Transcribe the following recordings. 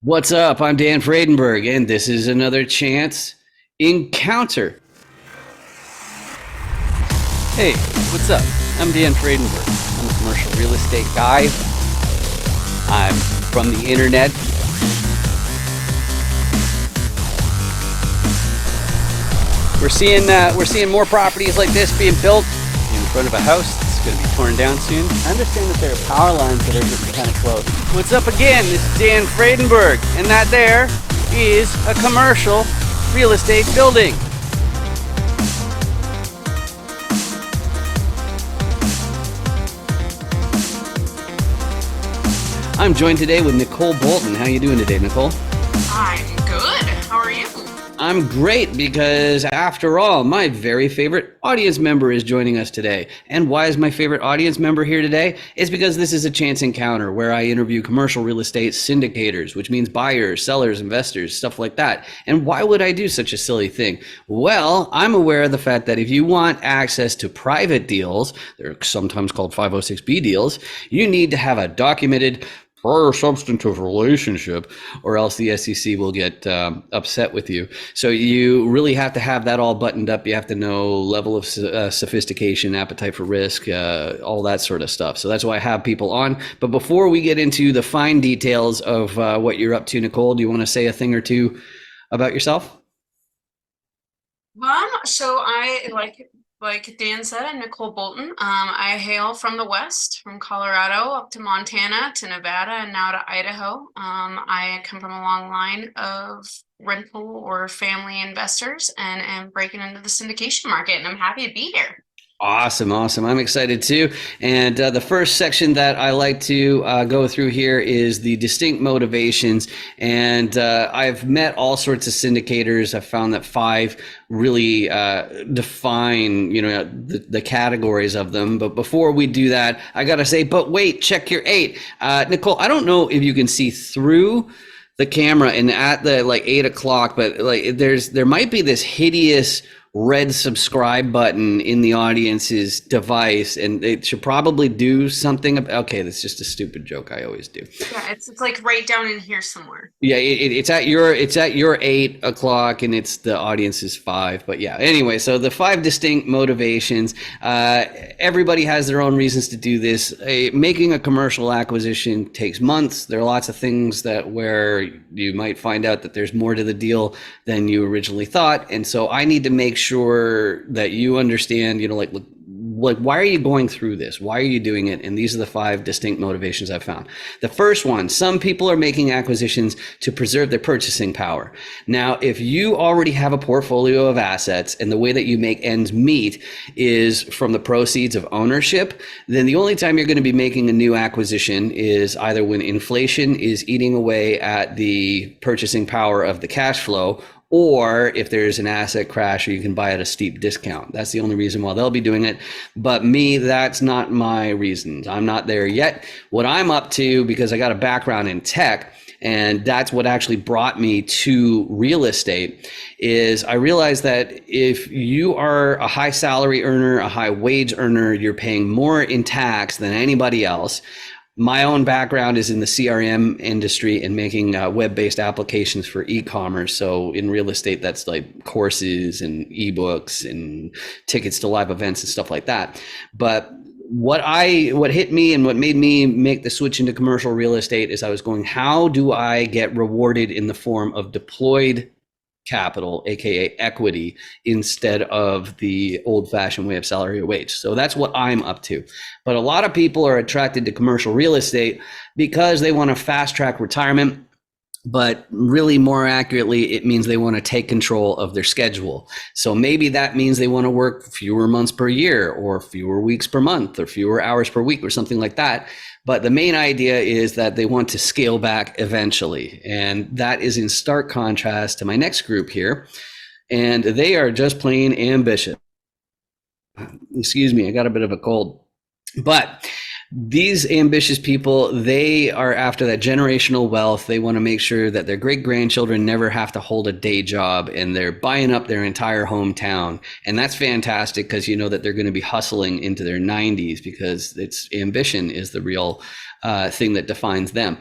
What's up? I'm Dan Fredenberg, and this is another chance encounter. Hey, what's up? I'm Dan Fredenberg. I'm a commercial real estate guy. I'm from the internet. We're seeing more properties like this being built in front of a house that's going to be torn down soon. I understand that there are power lines that are getting kind of close. What's up again? This is Dan Fredenberg, and that there is a commercial real estate building. I'm joined today with Nicole Bolton. How are you doing today, Nicole? I'm good. How are you? I'm great because, after all, my very favorite audience member is joining us today. And why is my favorite audience member here today? It's because this is a chance encounter where I interview commercial real estate syndicators, which means buyers, sellers, investors, stuff like that. And why would I do such a silly thing? Well, I'm aware of the fact that if you want access to private deals, they're sometimes called 506B deals, you need to have a documented prior substantive relationship, or else the SEC will get upset with you. So you really have to have that all buttoned up. You have to know level of sophistication, appetite for risk, all that sort of stuff. So that's why I have people on. But before we get into the fine details of what you're up to, Nicole, do you want to say a thing or two about yourself? So I like Dan said, I'm Nicole Bolton. I hail from the West, from Colorado up to Montana to Nevada and now to Idaho. I come from a long line of rental or family investors and am breaking into the syndication market, and I'm happy to be here. Awesome, awesome. I'm excited too. And the first section that I like to go through here is the distinct motivations. And I've met all sorts of syndicators. I've found that five really define, the categories of them. But before we do that, I got to say, but wait, check your eight. Nicole, I don't know if you can see through the camera and at the like 8 o'clock, but like there might be this hideous red subscribe button in the audience's device, and it should probably do something. Okay, that's just a stupid joke I always do. Yeah, it's like right down in here somewhere. Yeah, it's at your 8 o'clock, and it's the audience's 5. But yeah, anyway, so the 5 distinct motivations. Everybody has their own reasons to do this. Making a commercial acquisition takes months. There are lots of things that where you might find out that there's more to the deal than you originally thought, and so I need to make sure that you understand. Like why are you going through this? Why are you doing it? And these are the 5 distinct motivations I've found. The first one, some people are making acquisitions to preserve their purchasing power. Now, if you already have a portfolio of assets and the way that you make ends meet is from the proceeds of ownership, then the only time you're going to be making a new acquisition is either when inflation is eating away at the purchasing power of the cash flow, or if there's an asset crash or you can buy at a steep discount. That's the only reason why they'll be doing it. But me, that's not my reasons. I'm not there yet. What I'm up to, because I got a background in tech, and that's what actually brought me to real estate, is I realized that if you are a high salary earner, a high wage earner, you're paying more in tax than anybody else. My own background is in the CRM industry and making web-based applications for e-commerce. So in real estate, that's like courses and ebooks and tickets to live events and stuff like that. But what hit me and what made me make the switch into commercial real estate is I was going, how do I get rewarded in the form of deployed capital, aka equity, instead of the old-fashioned way of salary or wage? So that's what I'm up to. But a lot of people are attracted to commercial real estate because they want to fast track retirement. But really, more accurately, it means they want to take control of their schedule. So maybe that means they want to work fewer months per year, or fewer weeks per month, or fewer hours per week, or something like that. But the main idea is that they want to scale back eventually. And that is in stark contrast to my next group here. And they are just plain ambitious. Excuse me, I got a bit of a cold. But these ambitious people, they are after that generational wealth. They want to make sure that their great grandchildren never have to hold a day job, and they're buying up their entire hometown. And that's fantastic because you know that they're going to be hustling into their 90s, because it's ambition is the real thing that defines them.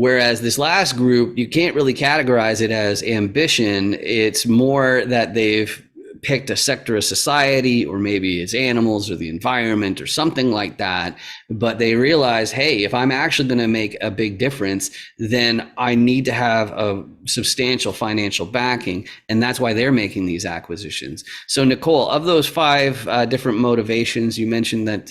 Whereas this last group, you can't really categorize it as ambition. It's more that they've picked a sector of society, or maybe it's animals or the environment or something like that. But they realize, hey, if I'm actually going to make a big difference, then I need to have a substantial financial backing. And that's why they're making these acquisitions. So, Nicole, of those five different motivations, you mentioned that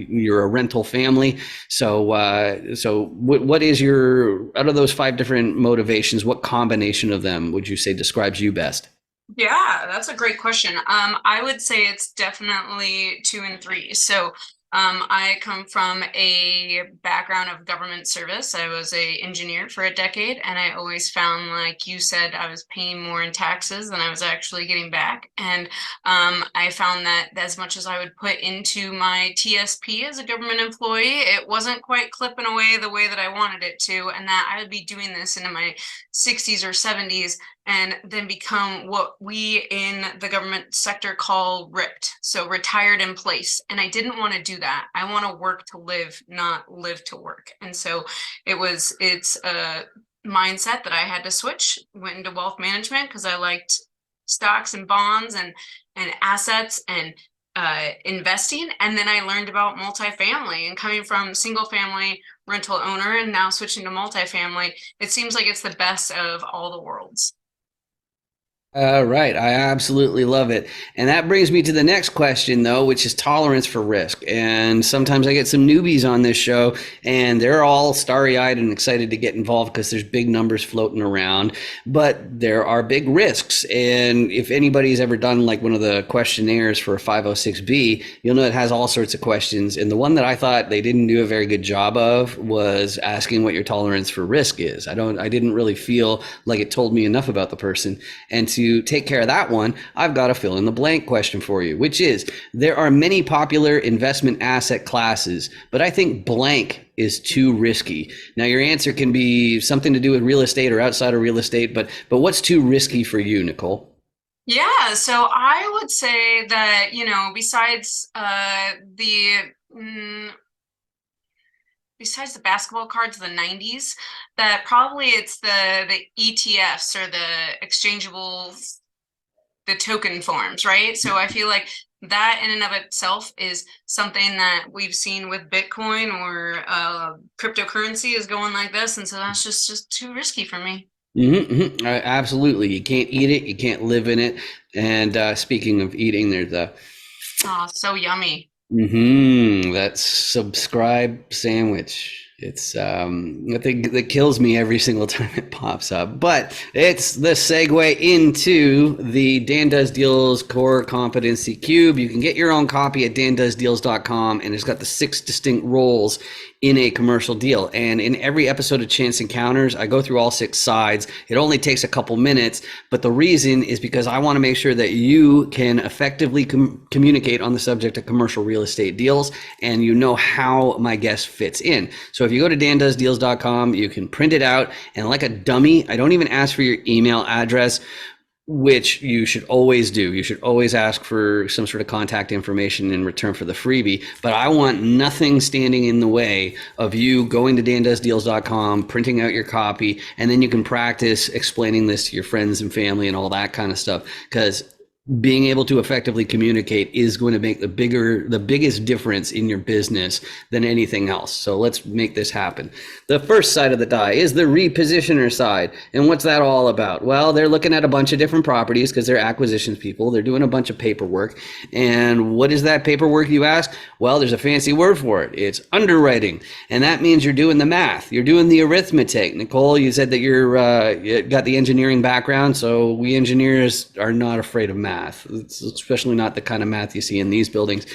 you're a rental family. So what is your, out of those five different motivations, what combination of them would you say describes you best? Yeah, that's a great question. I would say it's definitely two and three. So, I come from a background of government service. I was a engineer for a decade, and I always found, like you said, I was paying more in taxes than I was actually getting back. And I found that as much as I would put into my TSP as a government employee, it wasn't quite clipping away the way that I wanted it to, and that I would be doing this into my 60s or 70s and then become what we in the government sector call ripped, so retired in place. And I didn't want to do that. I want to work to live, not live to work. And so it's a mindset that I had to switch, went into wealth management because I liked stocks and bonds and assets and investing. And then I learned about multifamily, and coming from single family rental owner and now switching to multifamily, it seems like it's the best of all the worlds. Right. I absolutely love it. And that brings me to the next question, though, which is tolerance for risk. And sometimes I get some newbies on this show, and they're all starry eyed and excited to get involved because there's big numbers floating around. But there are big risks. And if anybody's ever done like one of the questionnaires for a 506B, you'll know it has all sorts of questions. And the one that I thought they didn't do a very good job of was asking what your tolerance for risk is. I didn't really feel like it told me enough about the person. And to take care of that one, I've got a fill in the blank question for you, which is, there are many popular investment asset classes, but I think blank is too risky. Now, your answer can be something to do with real estate or outside of real estate, but what's too risky for you, Nicole? Yeah, so I would say that, besides besides the basketball cards of the 90s, that probably it's the ETFs, or the exchangeable, the token forms, right? So I feel like that in and of itself is something that we've seen with Bitcoin, or cryptocurrency is going like this. And so that's just too risky for me. Absolutely. You can't eat it. You can't live in it. And speaking of eating, there's a Oh, so yummy. that subscribe sandwich. It's I think that kills me every single time it pops up. But it's the segue into the Dan Does Deals Core Competency Cube. You can get your own copy at dandoesdeals.com, and it's got the 6 distinct roles in a commercial deal. And in every episode of Chance Encounters, I go through all 6 sides. It only takes a couple minutes, but the reason is because I want to make sure that you can effectively communicate on the subject of commercial real estate deals, and you know how my guest fits in. So if you go to dandoesdeals.com, you can print it out, and like a dummy, I don't even ask for your email address, which you should always do. You should always ask for some sort of contact information in return for the freebie. But I want nothing standing in the way of you going to dandoesdeals.com, printing out your copy, and then you can practice explaining this to your friends and family and all that kind of stuff. Because being able to effectively communicate is going to make the biggest difference in your business than anything else. So let's make this happen. The first side of the die is the repositioner side. And what's that all about? Well, they're looking at a bunch of different properties because they're acquisitions people. They're doing a bunch of paperwork. And what is that paperwork, you ask? Well, there's a fancy word for it. It's underwriting. And that means you're doing the math. You're doing the arithmetic. Nicole, you said that you got the engineering background. So we engineers are not afraid of math. It's especially not the kind of math you see in these buildings.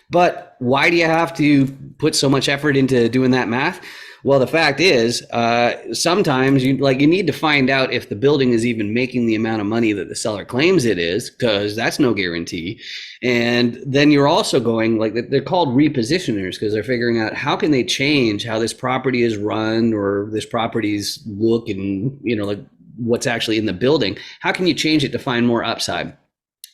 But why do you have to put so much effort into doing that math? Well, the fact is, sometimes you need to find out if the building is even making the amount of money that the seller claims it is, because that's no guarantee. And then you're also going, like, they're called repositioners because they're figuring out how can they change how this property is run, or this property's look, and like what's actually in the building. How can you change it to find more upside?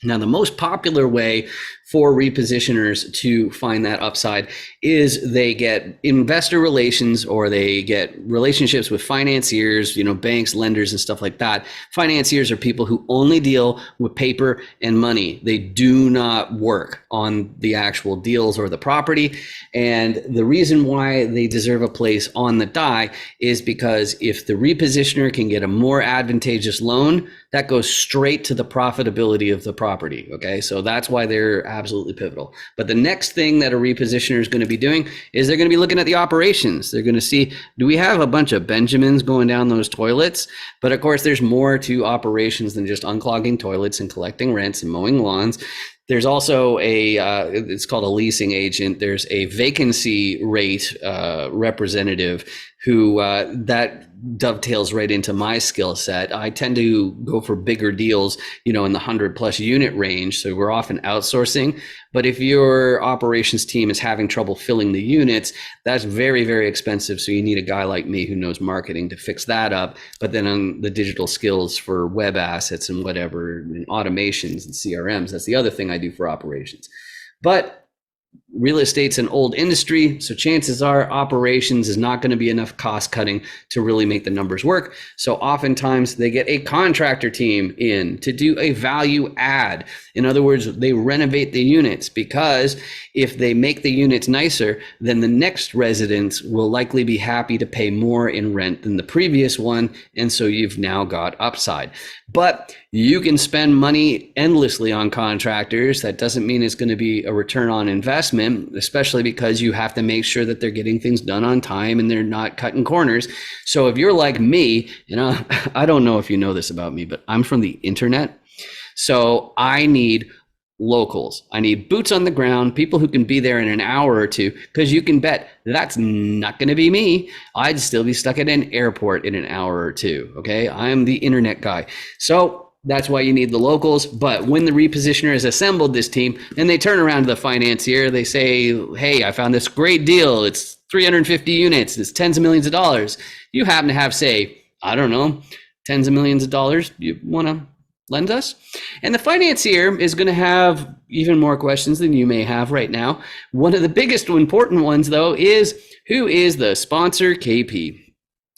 Now, the most popular way for repositioners to find that upside is they get investor relations, or they get relationships with financiers, banks, lenders, and stuff like that. Financiers are people who only deal with paper and money. They do not work on the actual deals or the property. And the reason why they deserve a place on the die is because if the repositioner can get a more advantageous loan, that goes straight to the profitability of the property. Okay, so that's why they're absolutely pivotal. But the next thing that a repositioner is going to be doing is they're going to be looking at the operations. They're going to see, do we have a bunch of Benjamins going down those toilets? But of course, there's more to operations than just unclogging toilets and collecting rents and mowing lawns. There's also it's called a leasing agent. There's a vacancy rate representative who that dovetails right into my skill set. I tend to go for bigger deals, in the 100+ unit range. So we're often outsourcing. But if your operations team is having trouble filling the units, that's very, very expensive. So you need a guy like me who knows marketing to fix that up. But then on the digital skills for web assets and whatever, and automations and CRMs, that's the other thing I do for operations. But real estate's an old industry, so chances are operations is not going to be enough cost cutting to really make the numbers work. So oftentimes they get a contractor team in to do a value add. In other words, they renovate the units, because if they make the units nicer, then the next residents will likely be happy to pay more in rent than the previous one. And so you've now got upside. But you can spend money endlessly on contractors. That doesn't mean it's going to be a return on investment, especially because you have to make sure that they're getting things done on time and they're not cutting corners. So if you're like me, I don't know if you know this about me, but I'm from the internet. So I need locals. I need boots on the ground, people who can be there in an hour or two, because you can bet that's not going to be me. I'd still be stuck at an airport in an hour or two. Okay. I'm the internet guy. So that's why you need the locals. But when the repositioner has assembled this team and they turn around to the financier, they say, hey, I found this great deal. It's 350 units. It's tens of millions of dollars. You happen to have, say, I don't know, tens of millions of dollars. You want to lend us? And the financier is going to have even more questions than you may have right now. One of the biggest important ones, though, is who is the sponsor KP?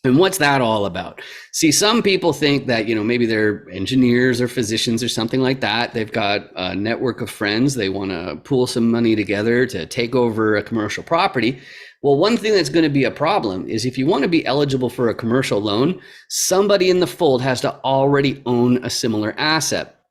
And what's that all about? See, some people think that, maybe they're engineers or physicians or something like that. They've got a network of friends. They want to pool some money together to take over a commercial property. Well, one thing that's going to be a problem is if you want to be eligible for a commercial loan, somebody in the fold has to already own a similar asset.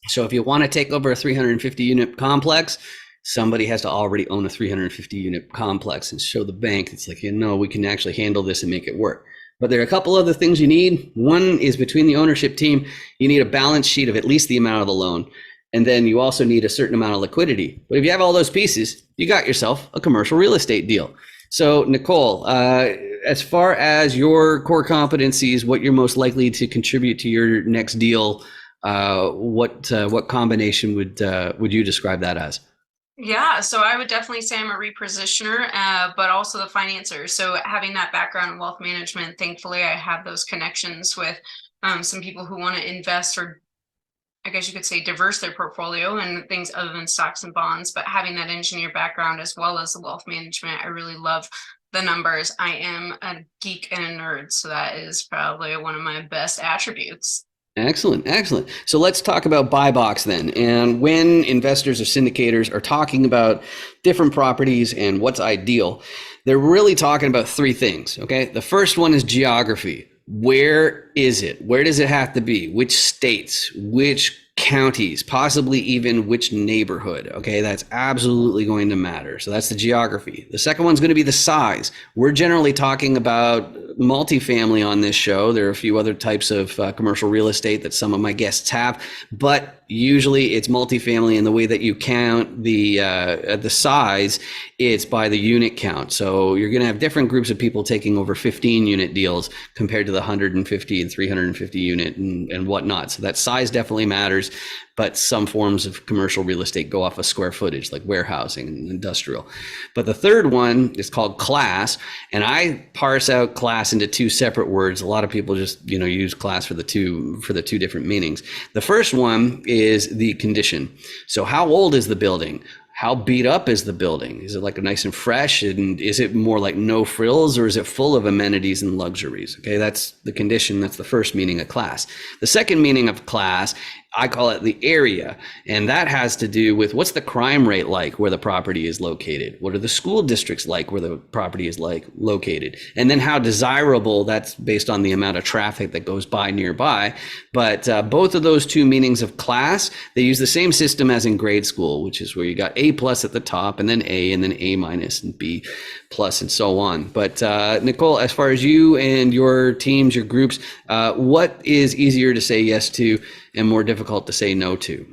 So if you want to take over a 350 unit complex, somebody has to already own a 350 unit complex and show the bank it's like, we can actually handle this and make it work. But there are a couple other things you need. One is between the ownership team, you need a balance sheet of at least the amount of the loan. And then you also need a certain amount of liquidity. But if you have all those pieces, you got yourself a commercial real estate deal. So Nicole, as far as your core competencies, what you're most likely to contribute to your next deal, what combination would you describe that as? Yeah, so I would definitely say I'm a repositioner, but also the financer. So having that background in wealth management, thankfully I have those connections with some people who want to invest, or I guess you could say diverse their portfolio and things other than stocks and bonds. But having that engineer background as well as the wealth management, I really love the numbers. I am a geek and a nerd, so that is probably one of my best attributes. Excellent, excellent. So let's talk about buy box then. And when investors or syndicators are talking about different properties and what's ideal, they're really talking about three things, okay? The first one is geography. Where is it? Where does it have to be? Which states? Which counties? Possibly even which neighborhood, okay? That's absolutely going to matter. So that's the geography. The second one's going to be the size. We're generally talking about multifamily on this show. There are a few other types of commercial real estate that some of my guests have, but usually it's multifamily, and the way that you count the size, it's by the unit count. So you're going to have different groups of people taking over 15 unit deals compared to the 150 and 350 unit and whatnot. So that size definitely matters. acres, but some forms of commercial real estate go off of square footage, like warehousing and industrial. But the third one is called class, and I parse out class into two separate words. A lot of people just use class for the two different meanings. The first one is the condition. So how old is the building? How beat up is the building? Is it like nice and fresh? And is it more like no frills, or is it full of amenities and luxuries? Okay, that's the condition. That's the first meaning of class. The second meaning of class, I call it the area. And that has to do with what's the crime rate like where the property is located? What are the school districts like where the property is located? And then how desirable, that's based on the amount of traffic that goes by nearby. But both of those two meanings of class, they use the same system as in grade school, which is where you got A plus at the top, and then A minus and B plus and so on. But Nicole, as far as you and your teams, your groups, what is easier to say yes to and more difficult to say no to?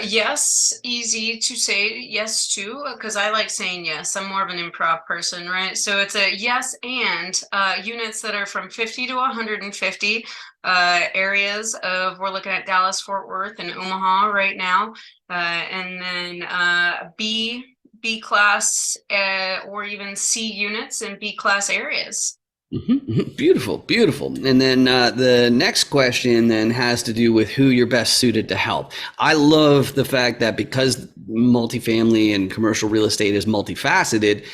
Yes, easy to say yes to, because I like saying yes. I'm more of an improv person, right? So it's a yes and units that are from 50 to 150 areas of, we're looking at Dallas, Fort Worth, and Omaha right now. And then B class or even C units in B class areas. Beautiful, beautiful. And then the next question then has to do with who you're best suited to help. I love the fact that because multifamily and commercial real estate is multifaceted,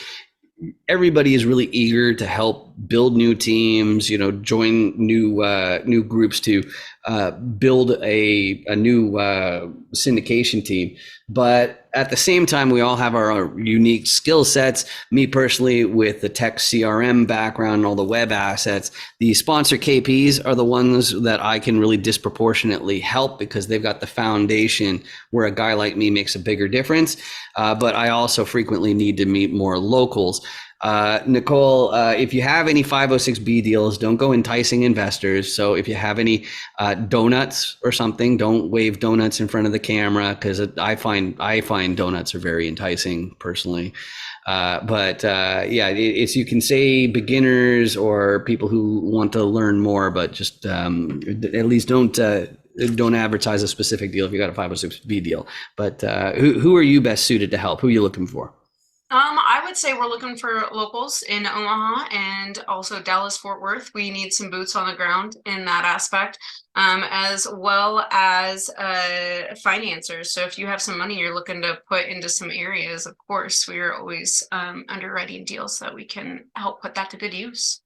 everybody is really eager to help build new teams, join new groups to build a new syndication team. But at the same time, we all have our unique skill sets. Me personally, with the tech CRM background and all the web assets, the sponsor KPs are the ones that I can really disproportionately help because they've got the foundation where a guy like me makes a bigger difference. But I also frequently need to meet more locals. Nicole, if you have any 506B deals, don't go enticing investors. So if you have any donuts or something, don't wave donuts in front of the camera, because I find donuts are very enticing personally. It's, you can say beginners or people who want to learn more, but just at least don't advertise a specific deal if you got a 506B deal. But who are you best suited to help? Who are you looking for? I would say we're looking for locals in Omaha and also Dallas, Fort Worth. We need some boots on the ground in that aspect, as well as financiers. So if you have some money you're looking to put into some areas, of course, we are always underwriting deals so that we can help put that to good use.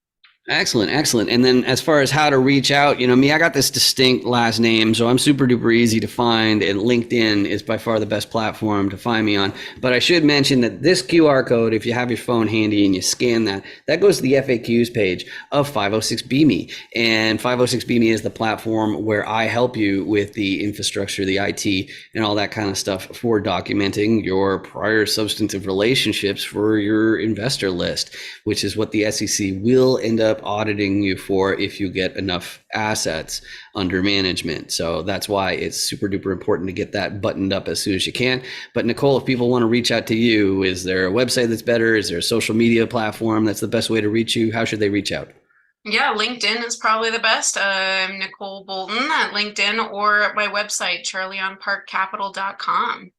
Excellent, excellent. And then as far as how to reach out, me, I got this distinct last name, so I'm super duper easy to find, and LinkedIn is by far the best platform to find me on. But I should mention that this QR code, if you have your phone handy and you scan that goes to the FAQs page of 506BME. And 506BME is the platform where I help you with the infrastructure, the IT, and all that kind of stuff for documenting your prior substantive relationships for your investor list, which is what the SEC will end up auditing you for if you get enough assets under management. So that's why it's super duper important to get that buttoned up as soon as you can. But Nicole, if people want to reach out to you, is there a website that's better? Is there a social media platform that's the best way to reach you? How should they reach out? Yeah, LinkedIn is probably the best. I'm Nicole Bolton at LinkedIn, or at my website, charlieonparkcapital.com.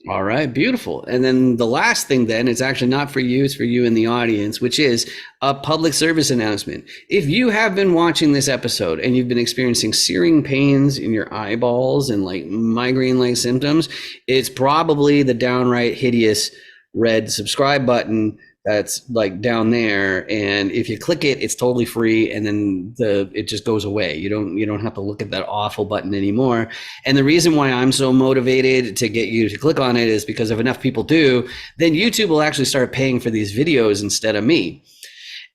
All right, beautiful. And then the last thing then, it's actually not for you, it's for you in the audience, which is a public service announcement. If you have been watching this episode and you've been experiencing searing pains in your eyeballs and like migraine-like symptoms, it's probably the downright hideous red subscribe button that's like down there, and if you click it, it's totally free, and then it just goes away. You don't have to look at that awful button anymore. And the reason why I'm so motivated to get you to click on it is because if enough people do, then YouTube will actually start paying for these videos instead of me.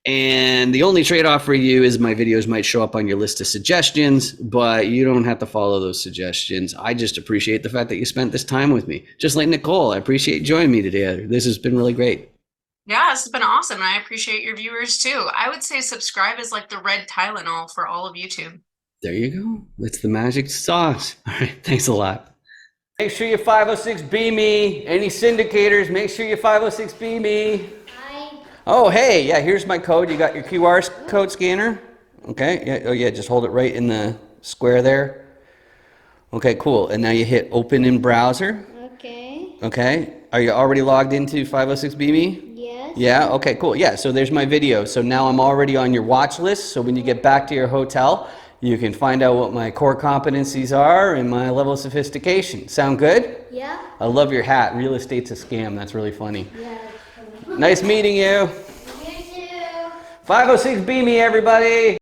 And the only trade-off for you is my videos might show up on your list of suggestions, but you don't have to follow those suggestions. I just appreciate the fact that you spent this time with me. Just like Nicole, I appreciate joining me today. This has been really great. Yeah, this has been awesome, and I appreciate your viewers too. I would say subscribe is like the red Tylenol for all of YouTube. There you go. It's the magic sauce. All right, thanks a lot. Make sure you 506B me. Any syndicators, make sure you 506B me. Hi. Oh, hey, yeah, here's my code. You got your QR code scanner? Okay, yeah, oh yeah, just hold it right in the square there. Okay, cool. And now you hit open in browser. Okay. Okay. Are you already logged into 506BME? Yes. Yeah, okay, cool. Yeah, so there's my video. So now I'm already on your watch list. So when you get back to your hotel, you can find out what my core competencies are and my level of sophistication. Sound good? Yeah. I love your hat. Real estate's a scam. That's really funny. Yeah. Nice meeting you. You too. 506BME, everybody.